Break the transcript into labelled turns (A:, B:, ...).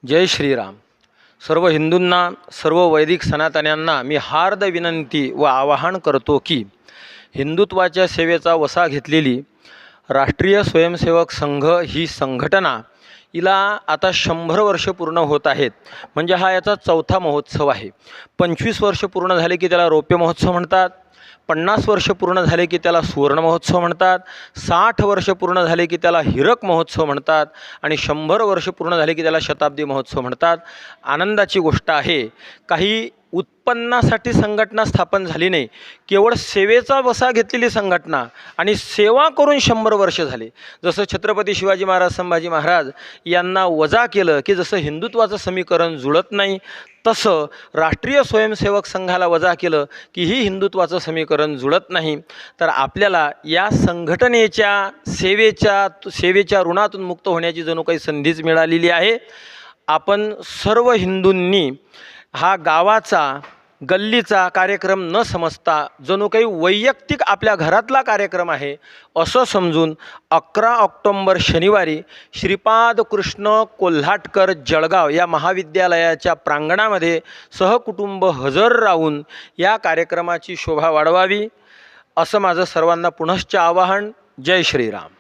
A: जय श्रीराम. सर्व हिंदूंना, सर्व वैदिक सनातन्यांना मी हार्द विनंती व आवाहन करतो की हिंदुत्वाच्या सेवेचा वसा घेतलेली राष्ट्रीय स्वयंसेवक संघ ही संघटना हिला आता 100 वर्ष पूर्ण होत आहेत. म्हणजे हा याचा चौथा महोत्सव आहे. 25 वर्ष पूर्ण झाले की त्याला रौप्य महोत्सव म्हणतात, 50 वर्ष पूर्ण झाले की त्याला सुवर्ण महोत्सव म्हणतात, 60 वर्ष पूर्ण झाले की त्याला हीरक महोत्सव म्हणतात आणि 100 वर्ष पूर्ण झाले की त्याला शताब्दी महोत्सव म्हणतात. आनंदाची गोष्ट आहे, काही उत्पन्नासाठी संघटना स्थापन झाली नाही, केवळ सेवेचा वसा घेतलेली संघटना आणि सेवा करून 100 वर्ष झाले. जसं छत्रपती शिवाजी महाराज, संभाजी महाराज यांना वजा केलं की जसं हिंदुत्वाचं समीकरण जुळत नाही, तसं राष्ट्रीय स्वयंसेवक संघाला वजा केलं की ही हिंदुत्वाचं समीकरण जुळत नाही. तर आपल्याला या संघटनेच्या सेवेच्या ऋणातून मुक्त होण्याची जणू काही संधीच मिळालेली आहे. आपण सर्व हिंदूंनी हा गावाचा गल्लीचा कार्यक्रम न समजता जणू काही वैयक्तिक आपल्या घरातला कार्यक्रम आहे असं समजून 11 ऑक्टोंबर शनिवारी श्रीपाद कृष्ण कोल्हाटकर जळगाव या महाविद्यालयाच्या प्रांगणामध्ये सहकुटुंब हजर राहून या कार्यक्रमाची शोभा वाढवावी असं माझं सर्वांना पुनश्च आवाहन. जय श्रीराम.